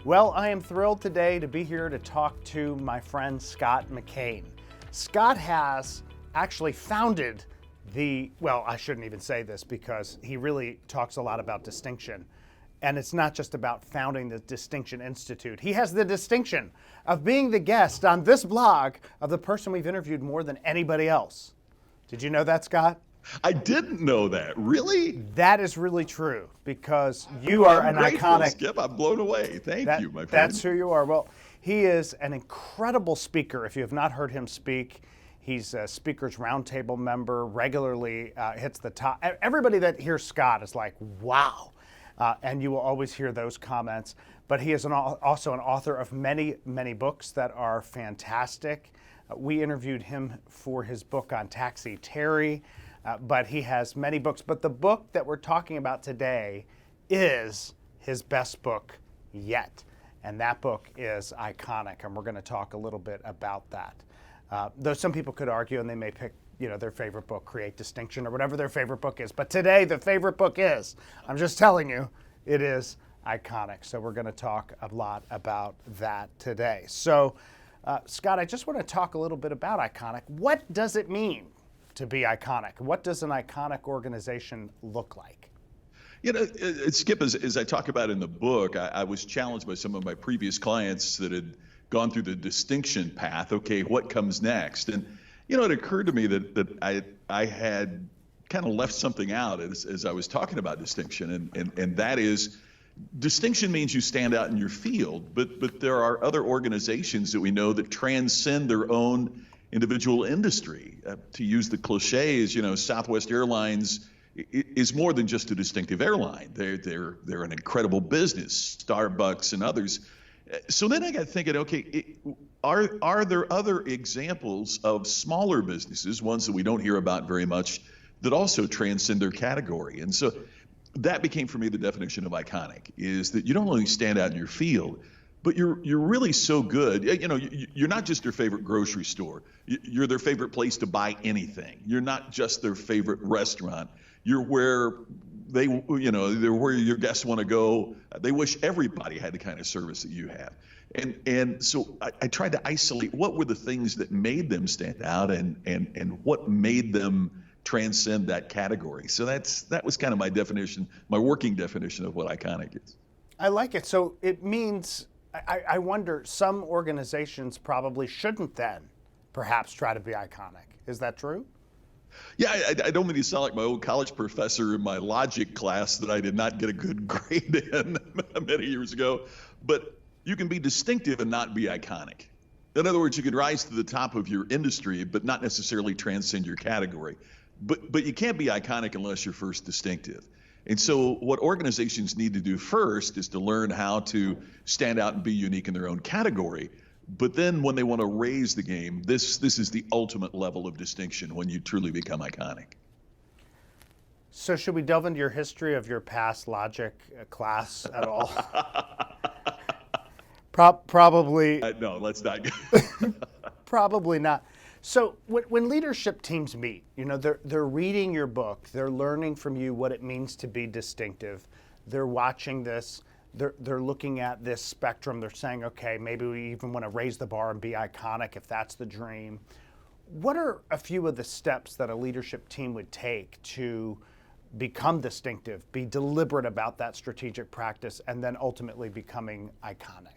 Well, I am thrilled today to be here to talk to my friend Scott McKain. Scott has actually founded I shouldn't even say this because he really talks a lot about distinction. And it's not just about founding the Distinction Institute. He has the distinction of being the guest on this blog of the person we've interviewed more than anybody else. Did you know that, Scott? I didn't know that. Really? That is really true because you are an iconic. Skip, I'm blown away. Thank you, my friend. That's who you are. Well, he is an incredible speaker. If you have not heard him speak, he's a Speakers Roundtable member, regularly hits the top. Everybody that hears Scott is like, wow. And you will always hear those comments. But he is also an author of many, many books that are fantastic. We interviewed him for his book on Taxi Terry. But he has many books. But the book that we're talking about today is his best book yet. And that book is iconic. And we're going to talk a little bit about that. Though some people could argue, and they may pick their favorite book, Create Distinction, or whatever their favorite book is. But today, the favorite book is, I'm just telling you, it is iconic. So we're going to talk a lot about that today. So, Scott, I just want to talk a little bit about iconic. What does it mean to be iconic? What does an iconic organization look like? Skip, as I talk about in the book, I was challenged by some of my previous clients that had gone through the distinction path. Okay, what comes next? And, it occurred to me that I had kind of left something out as I was talking about distinction. And that is, distinction means you stand out in your field, but there are other organizations that we know that transcend their own individual industry. To use the cliches, Southwest Airlines is more than just a distinctive airline. They're an incredible business, Starbucks and others. So then I got thinking, okay, are there other examples of smaller businesses, ones that we don't hear about very much, that also transcend their category? And so that became for me the definition of iconic, is that you don't only stand out in your field, but you're really so good. You're not just their favorite grocery store. You're their favorite place to buy anything. You're not just their favorite restaurant. You're where they're where your guests want to go. They wish everybody had the kind of service that you have. And so I tried to isolate what were the things that made them stand out and what made them transcend that category. So that was kind of my definition, my working definition of what iconic is. I like it. So it means, I wonder, some organizations probably shouldn't then perhaps try to be iconic. Is that true? Yeah, I don't mean to sound like my old college professor in my logic class that I did not get a good grade in many years ago, but you can be distinctive and not be iconic. In other words, you can rise to the top of your industry, but not necessarily transcend your category. But you can't be iconic unless you're first distinctive. And so what organizations need to do first is to learn how to stand out and be unique in their own category. But then when they want to raise the game, this is the ultimate level of distinction when you truly become iconic. So should we delve into your history of your past logic class at all? Probably. No, let's not. Probably not. So when leadership teams meet, they're reading your book, they're learning from you what it means to be distinctive. They're watching this. They're looking at this spectrum. They're saying, okay, maybe we even want to raise the bar and be iconic if that's the dream. What are a few of the steps that a leadership team would take to become distinctive, be deliberate about that strategic practice, and then ultimately becoming iconic?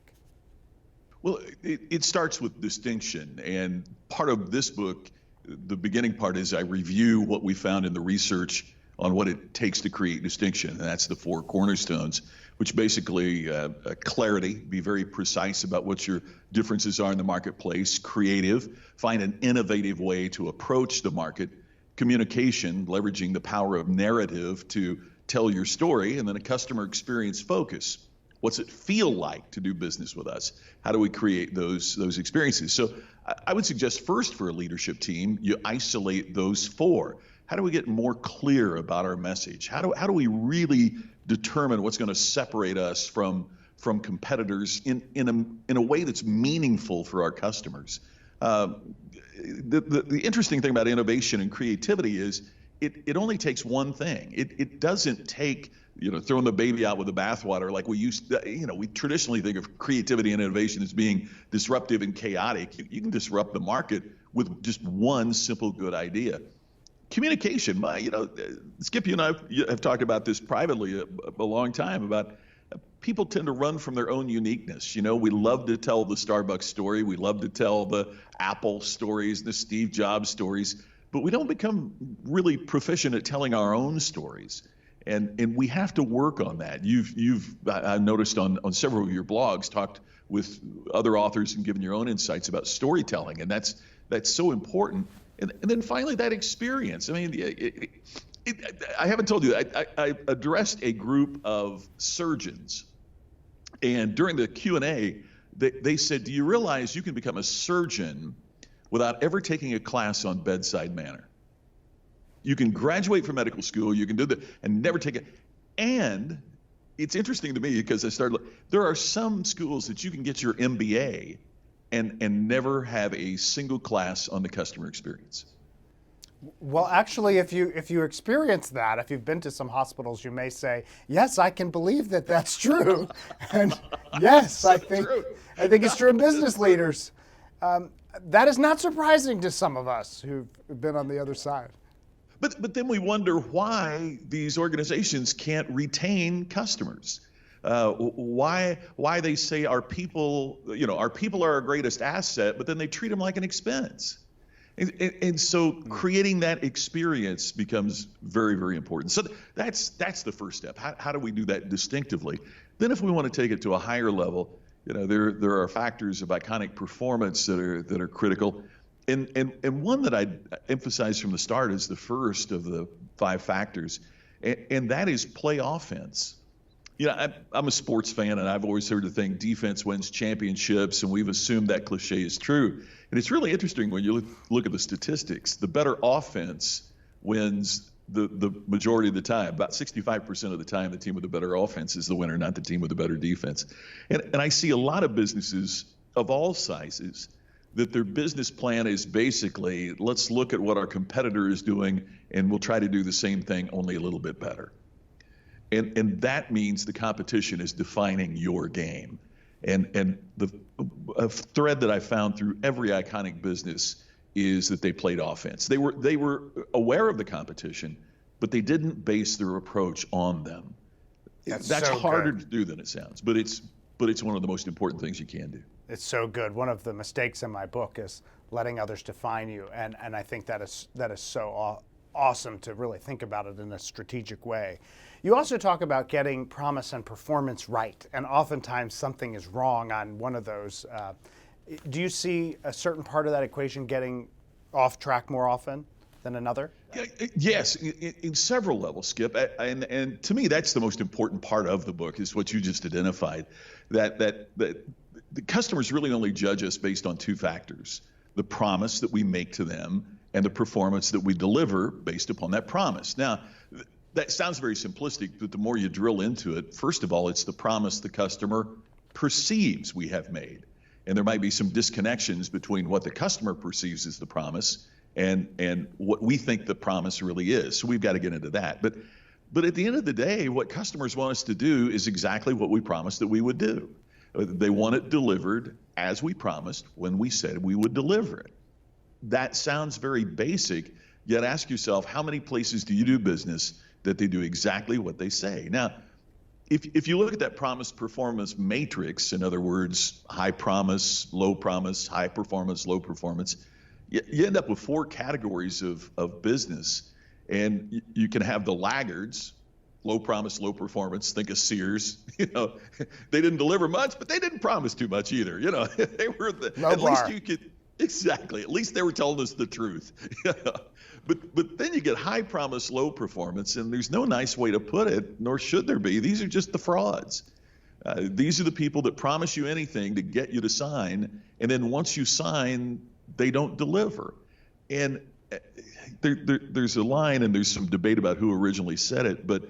Well, it starts with distinction. And part of this book, the beginning part, is I review what we found in the research on what it takes to create distinction. And that's the 4 cornerstones, which basically clarity, be very precise about what your differences are in the marketplace, creative, find an innovative way to approach the market, communication, leveraging the power of narrative to tell your story, and then a customer experience focus. What's it feel like to do business with us? How do we create those experiences? So I would suggest first for a leadership team, you isolate those 4. How do we get more clear about our message? How do we really determine what's going to separate us from competitors in a way that's meaningful for our customers? The interesting thing about innovation and creativity is it only takes one thing. It doesn't take throwing the baby out with the bathwater like we used to, we traditionally think of creativity and innovation as being disruptive and chaotic. You can disrupt the market with just one simple good idea. Communication, Skip, you and I have talked about this privately a long time about people tend to run from their own uniqueness. We love to tell the Starbucks story. We love to tell the Apple stories, the Steve Jobs stories, but we don't become really proficient at telling our own stories. And we have to work on that. I've noticed on several of your blogs, talked with other authors and given your own insights about storytelling, and that's so important. And then finally, that experience. I mean, I haven't told you, I addressed a group of surgeons, and during the Q&A, they said, do you realize you can become a surgeon without ever taking a class on bedside manner? You can graduate from medical school, you can do that, and never take it. And it's interesting to me because there are some schools that you can get your MBA and never have a single class on the customer experience. Well, actually, if you experience that, if you've been to some hospitals, you may say, yes, I can believe that that's true. And yes, I think it's true in business leaders. That is not surprising to some of us who've been on the other side. But then we wonder why these organizations can't retain customers. Why they say our people are our greatest asset, but then they treat them like an expense. And so creating that experience becomes very, very important. So that's the first step. How do we do that distinctively? Then if we want to take it to a higher level, there are factors of iconic performance that are critical. And one that I emphasize from the start is the first of the 5 factors, and that is play offense. I'm a sports fan, and I've always heard the thing, defense wins championships, and we've assumed that cliche is true. And it's really interesting when you look at the statistics. The better offense wins the majority of the time. About 65% of the time, the team with the better offense is the winner, not the team with the better defense. And I see a lot of businesses of all sizes that their business plan is basically, let's look at what our competitor is doing, and we'll try to do the same thing, only a little bit better. And that means the competition is defining your game. And a thread that I found through every iconic business is that they played offense. They were aware of the competition, but they didn't base their approach on them. That's so harder to do than it sounds, but it's one of the most important things you can do. It's so good. One of the mistakes in my book is letting others define you, and I think that is so awesome to really think about it in a strategic way. You also talk about getting promise and performance right, and oftentimes something is wrong on one of those. Do you see a certain part of that equation getting off track more often than another? Yes, in several levels, Skip. And to me, that's the most important part of the book, is what you just identified, that the customers really only judge us based on 2 factors: the promise that we make to them and the performance that we deliver based upon that promise. Now, that sounds very simplistic, but the more you drill into it, first of all, it's the promise the customer perceives we have made. And there might be some disconnections between what the customer perceives as the promise and what we think the promise really is. So we've got to get into that. But at the end of the day, what customers want us to do is exactly what we promised that we would do. They want it delivered as we promised when we said we would deliver it. That sounds very basic, yet ask yourself, how many places do you do business that they do exactly what they say? Now, if you look at that promise performance matrix, in other words, high promise, high performance, low performance, you end up with 4 categories of business. And you can have the laggards, low promise, low performance. Think of Sears. They didn't deliver much, but they didn't promise too much either. They were at least you could. Exactly. At least they were telling us the truth. But then you get high promise, low performance, and there's no nice way to put it, nor should there be. These are just the frauds. These are the people that promise you anything to get you to sign, and then once you sign, they don't deliver. And there's a line, and there's some debate about who originally said it, but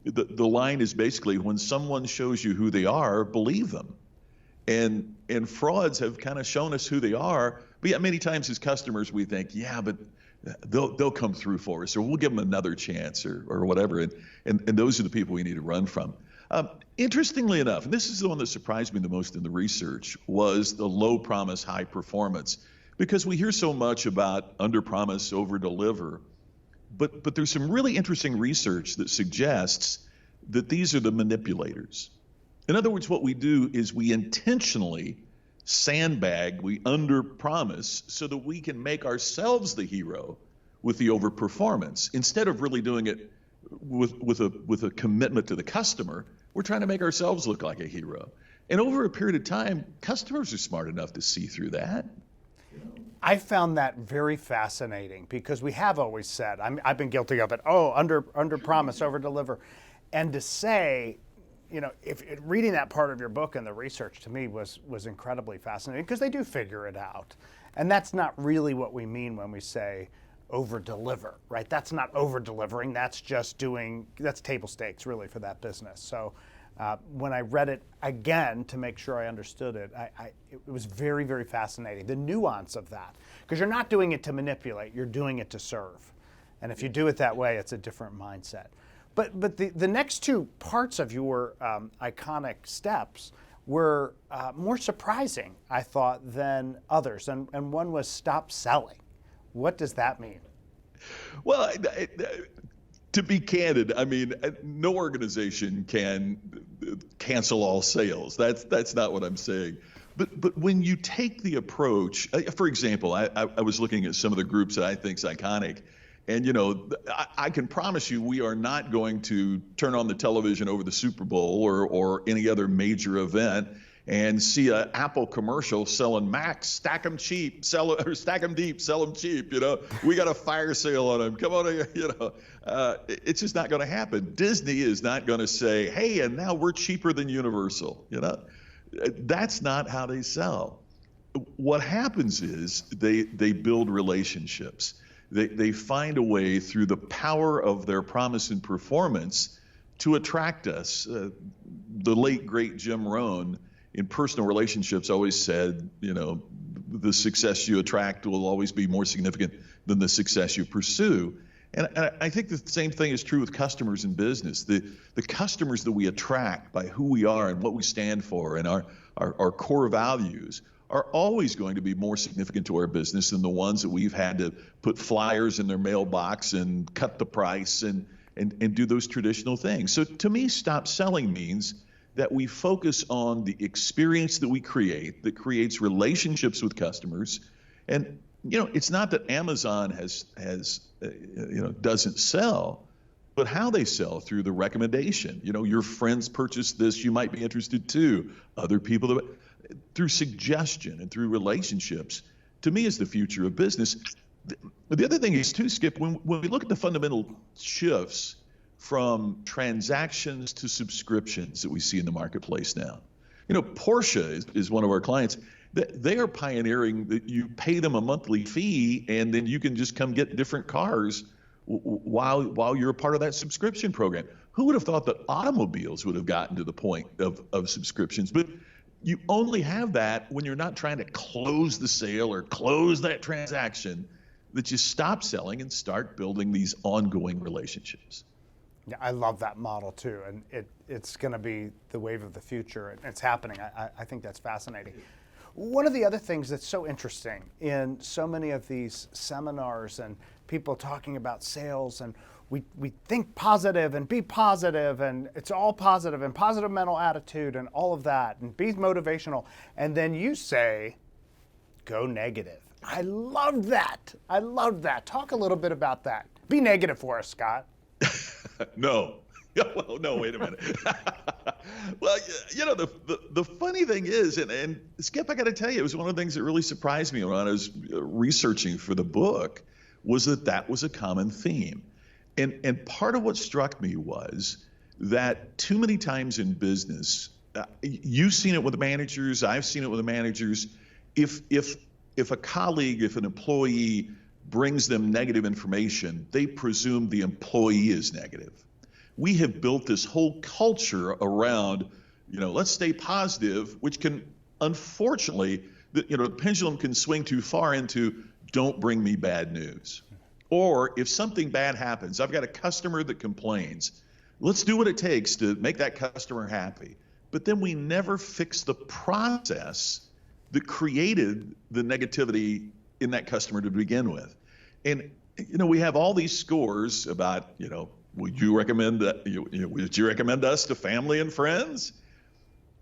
the line is basically, when someone shows you who they are, believe them. And frauds have kind of shown us who they are, but yet many times as customers we think, yeah, but they'll come through for us, or we'll give them another chance, or whatever. And those are the people we need to run from. Interestingly enough, and this is the one that surprised me the most in the research, was the low promise, high performance, because we hear so much about under promise, over deliver, but there's some really interesting research that suggests that these are the manipulators. In other words, what we do is we intentionally sandbag, we under promise so that we can make ourselves the hero with the overperformance. Instead of really doing it with a commitment to the customer, we're trying to make ourselves look like a hero. And over a period of time, customers are smart enough to see through that. I found that very fascinating because we have always said, I've been guilty of it, under promise, over deliver. And to say, if reading that part of your book and the research to me was incredibly fascinating because they do figure it out. And that's not really what we mean when we say over deliver, right? That's not over delivering. That's just that's table stakes really for that business. So when I read it again to make sure I understood it, it was very, very fascinating. The nuance of that, because you're not doing it to manipulate, you're doing it to serve. And if you do it that way, it's a different mindset. But the next two parts of your iconic steps were more surprising, I thought, than others. And one was stop selling. What does that mean? Well, to be candid, I mean, no organization can cancel all sales. That's not what I'm saying. But when you take the approach, for example, I was looking at some of the groups that I think is iconic. And, I can promise you we are not going to turn on the television over the Super Bowl or any other major event and see an Apple commercial selling Macs, stack them cheap, or stack them deep, sell them cheap. We got a fire sale on them. Come on, it's just not going to happen. Disney is not going to say, hey, and now we're cheaper than Universal. That's not how they sell. What happens is they build relationships. They find a way through the power of their promise and performance to attract us. The late, great Jim Rohn in personal relationships always said, the success you attract will always be more significant than the success you pursue. And I think the same thing is true with customers in business. The customers that we attract by who we are and what we stand for and our core values are always going to be more significant to our business than the ones that we've had to put flyers in their mailbox and cut the price and do those traditional things. So to me, stop selling means that we focus on the experience that we create that creates relationships with customers. And, it's not that Amazon doesn't sell, but how they sell through the recommendation. Your friends purchased this, you might be interested too. Other people through suggestion and through relationships, to me, is the future of business. The other thing is too, Skip, when we look at the fundamental shifts from transactions to subscriptions that we see in the marketplace now. Porsche is one of our clients. They are pioneering that you pay them a monthly fee and then you can just come get different cars while you're a part of that subscription program. Who would have thought that automobiles would have gotten to the point of subscriptions? But you only have that when you're not trying to close the sale or close that transaction, that you stop selling and start building these ongoing relationships. Yeah, I love that model too, and it's going to be the wave of the future, and it's happening. I think that's fascinating. One of the other things that's so interesting in so many of these seminars and people talking about sales, and we think positive and be positive and it's all positive and positive mental attitude and all of that and be motivational, and then you say, go negative. I love that. I love that. Talk a little bit about that. Be negative for us, Scott. No. Well, no, wait a minute. Well, the funny thing is, and Skip, I got to tell you, it was one of the things that really surprised me when I was researching for the book, was that was a common theme. And part of what struck me was that too many times in business, you've seen it with the managers, I've seen it with the managers, if a colleague, if an employee brings them negative information, they presume the employee is negative. We have built this whole culture around, let's stay positive, which can, unfortunately, the pendulum can swing too far into don't bring me bad news. Or if something bad happens, I've got a customer that complains. Let's do what it takes to make that customer happy. But then we never fix the process that created the negativity in that customer to begin with. And, we have all these scores about, would you recommend would you recommend us to family and friends?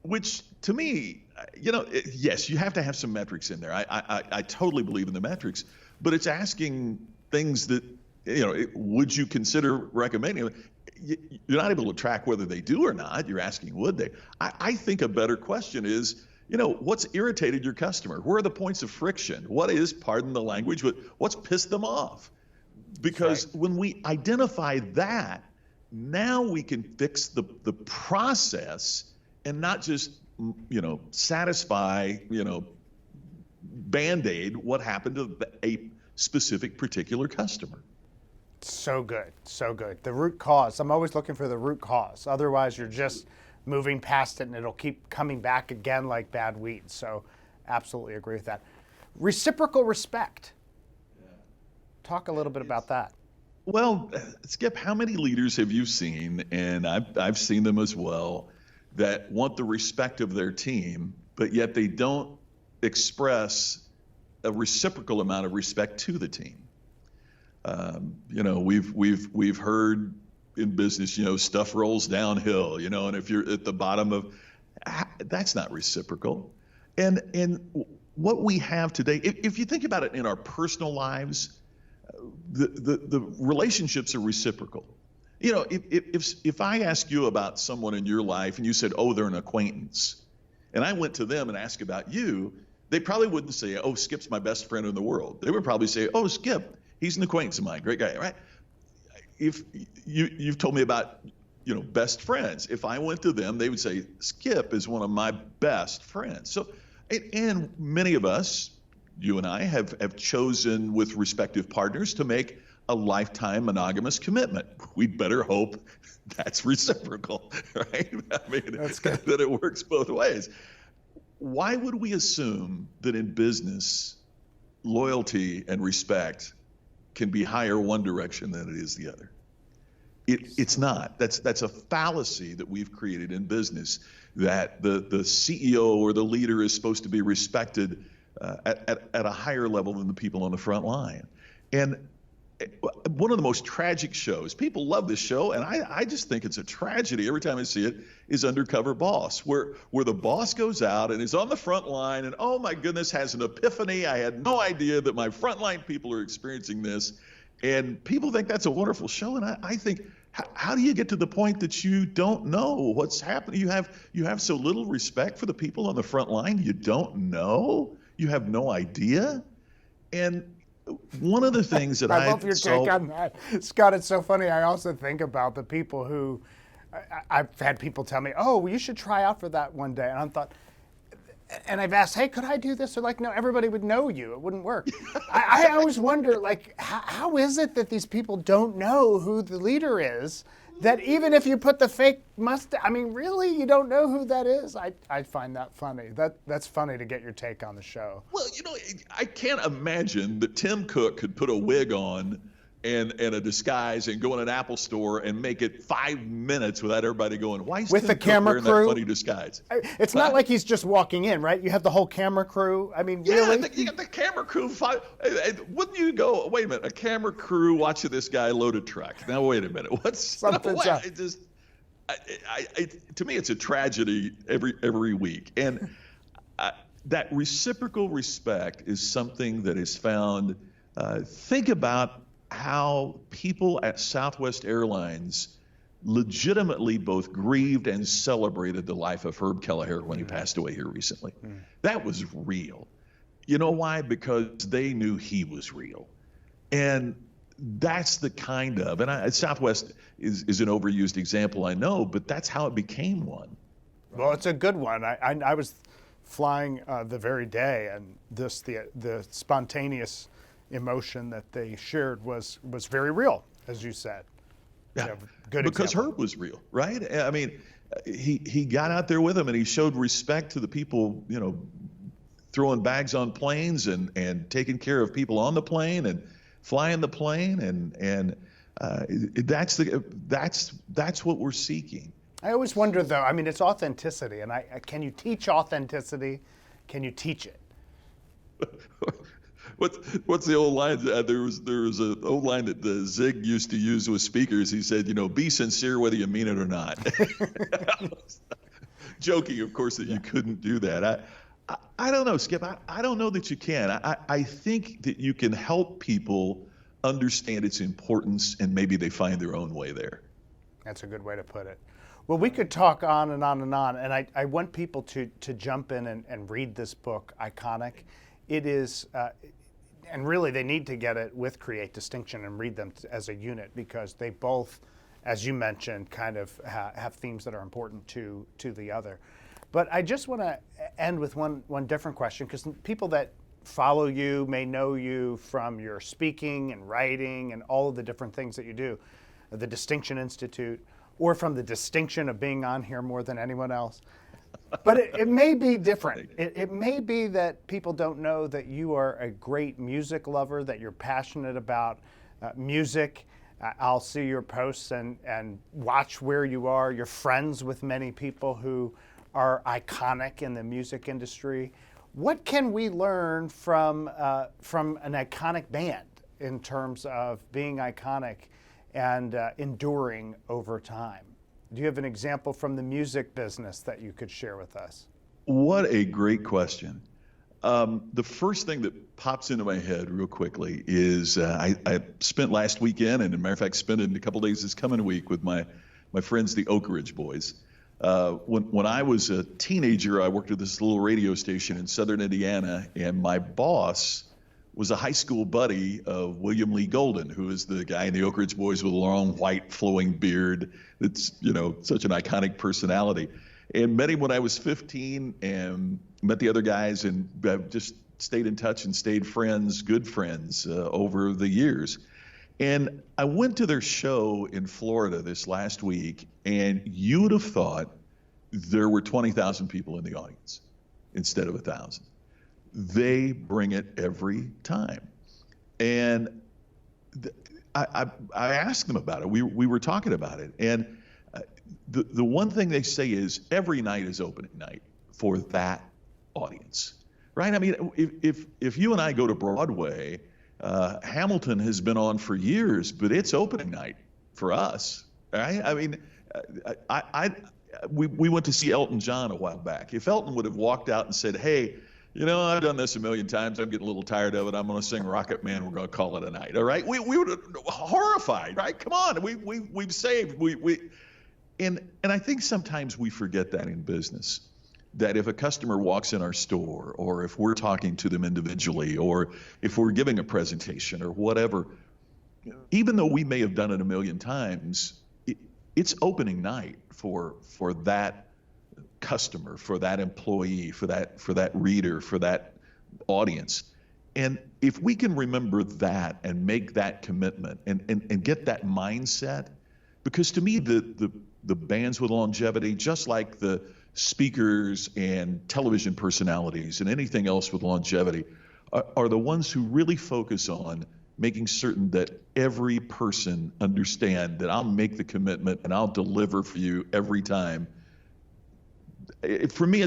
Which to me, yes, you have to have some metrics in there. I totally believe in the metrics, but it's asking things that, would you consider recommending? You're not able to track whether they do or not. You're asking, would they? I think a better question is, what's irritated your customer? Where are the points of friction? What is, pardon the language, but what's pissed them off? Because when we identify that, now we can fix the process and not just, satisfy, Band-Aid what happened to a specific particular customer. So good, so good. The root cause. I'm always looking for the root cause. Otherwise, you're just moving past it and it'll keep coming back again like bad weeds. So absolutely agree with that. Reciprocal respect. Talk a little bit about that. Well, Skip, how many leaders have you seen, and I've seen them as well, that want the respect of their team, but yet they don't express a reciprocal amount of respect to the team? We've heard in business, stuff rolls downhill, and if you're at the bottom of, that's not reciprocal. And what we have today, if you think about it in our personal lives, the relationships are reciprocal. If I ask you about someone in your life and you said, oh, they're an acquaintance, and I went to them and asked about you, they probably wouldn't say, oh, Skip's my best friend in the world. They would probably say, oh, Skip, he's an acquaintance of mine, great guy, right? If you've told me about, best friends, if I went to them, they would say, Skip is one of my best friends. So, and many of us, you and I, have chosen with respective partners to make a lifetime monogamous commitment. We better hope that's reciprocal, right? I mean, that it works both ways. Why would we assume that in business, loyalty and respect can be higher one direction than it is the other? It's not. That's a fallacy that we've created in business, that the CEO or the leader is supposed to be respected at a higher level than the people on the front line. And one of the most tragic shows, people love this show, and I just think it's a tragedy every time I see it, is Undercover Boss, where the boss goes out and is on the front line and, oh my goodness, has an epiphany. I had no idea that my frontline people are experiencing this. And people think that's a wonderful show. And I think, how do you get to the point that you don't know what's happening? You have so little respect for the people on the front line. You don't know. You have no idea. And one of the things that I love your take on that, Scott. It's so funny. I also think about the people who I've had people tell me, "Oh, well, you should try out for that one day," and I thought, and I've asked, "Hey, could I do this?" They're like, "No, everybody would know you. It wouldn't work." I always wonder, like, how is it that these people don't know who the leader is? That even if you put the fake mustache, I mean, really, you don't know who that is? I find that funny. That's funny to get your take on the show. Well, I can't imagine that Tim Cook could put a wig on and a disguise and go in an Apple store and make it 5 minutes without everybody going, why is with Tim the Cook camera wearing crew? that funny disguise? It's not like he's just walking in, right? You have the whole camera crew. I mean, really? Yeah, you got the camera crew. Wouldn't you go, wait a minute, a camera crew watching this guy load a truck? Now, wait a minute. Something's up. To me, it's a tragedy every week. And that reciprocal respect is something that is found. Think about how people at Southwest Airlines legitimately both grieved and celebrated the life of Herb Kelleher when he passed away here recently. That was real. You know why? Because they knew he was real. And that's the kind of, and Southwest is an overused example, I know, but that's how it became one. Well, it's a good one. I was flying the very day, and the spontaneous emotion that they shared was very real, as you said. Yeah, good because example. Herb was real, right? I mean, he got out there with them and he showed respect to the people, throwing bags on planes and taking care of people on the plane and flying the plane, and that's what we're seeking. I always wonder, though, I mean, it's authenticity, and can you teach authenticity? Can you teach it? What's the old line? There was an old line that Zig used to use with speakers. He said, be sincere whether you mean it or not. Joking, of course, that you couldn't do that. I don't know, Skip. I don't know that you can. I think that you can help people understand its importance, and maybe they find their own way there. That's a good way to put it. Well, we could talk on and on and on, and I want people to jump in and read this book, Iconic. It is, and really they need to get it with Create Distinction and read them as a unit, because they both, as you mentioned, kind of have themes that are important to the other. But I just want to end with one different question, because people that follow you may know you from your speaking and writing and all of the different things that you do, the Distinction Institute, or from the distinction of being on here more than anyone else. But it may be different. It may be that people don't know that you are a great music lover, that you're passionate about music. I'll see your posts and watch where you are. You're friends with many people who are iconic in the music industry. What can we learn from an iconic band in terms of being iconic and enduring over time? Do you have an example from the music business that you could share with us? What a great question. The first thing that pops into my head real quickly is I spent last weekend, and as a matter of fact, spent it in a couple days this coming week with my friends, the Oak Ridge Boys. When I was a teenager, I worked at this little radio station in southern Indiana, and my boss was a high school buddy of William Lee Golden, who is the guy in the Oak Ridge Boys with a long, white, flowing beard that's, such an iconic personality. And met him when I was 15, and met the other guys, and just stayed in touch and stayed friends, good friends, over the years. And I went to their show in Florida this last week, and you would have thought there were 20,000 people in the audience instead of 1,000. They bring it every time. And I asked them about it. We were talking about it. And the one thing they say is every night is opening night for that audience, right? I mean, if you and I go to Broadway, Hamilton has been on for years, but it's opening night for us, right? I mean, we went to see Elton John a while back. If Elton would have walked out and said, hey, I've done this a million times, I'm getting a little tired of it, I'm going to sing Rocket Man, we're going to call it a night, all right? We would have horrified, right? Come on, we've saved, and I think sometimes we forget that in business, that if a customer walks in our store, or if we're talking to them individually, or if we're giving a presentation or whatever, even though we may have done it a million times, it's opening night for that customer, for that employee, for that reader, for that audience. And if we can remember that and make that commitment and get that mindset, because to me, the bands with longevity, just like the speakers and television personalities and anything else with longevity, are the ones who really focus on making certain that every person understand that I'll make the commitment and I'll deliver for you every time. For me,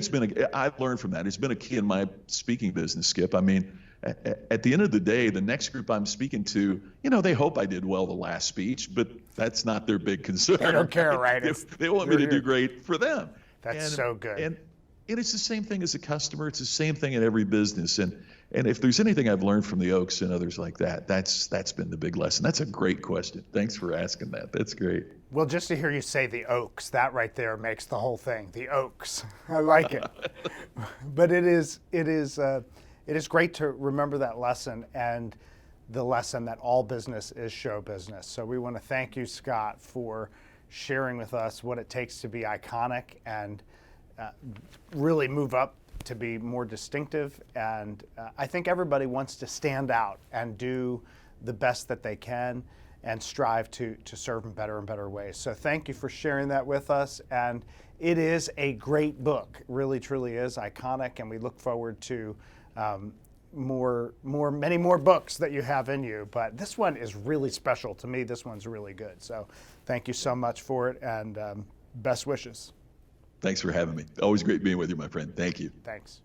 I've learned from that. It's been a key in my speaking business, Skip. I mean, at the end of the day, the next group I'm speaking to, they hope I did well the last speech, but that's not their big concern. They don't care, right? They want me to do great for them. That's so good. And it's the same thing as a customer. It's the same thing in every business. And if there's anything I've learned from the Oaks and others like that, that's been the big lesson. That's a great question. Thanks for asking that. That's great. Well, just to hear you say the Oaks, that right there makes the whole thing. The Oaks. I like it. But it is great to remember that lesson, and the lesson that all business is show business. So we want to thank you, Scott, for sharing with us what it takes to be iconic and really move up to be more distinctive. And I think everybody wants to stand out and do the best that they can and strive to serve in better and better ways. So thank you for sharing that with us. And it is a great book. It really, truly is iconic. And we look forward to many more books that you have in you, but this one is really special to me. This one's really good. So thank you so much for it, and best wishes. Thanks for having me. Always great being with you, my friend. Thank you. Thanks.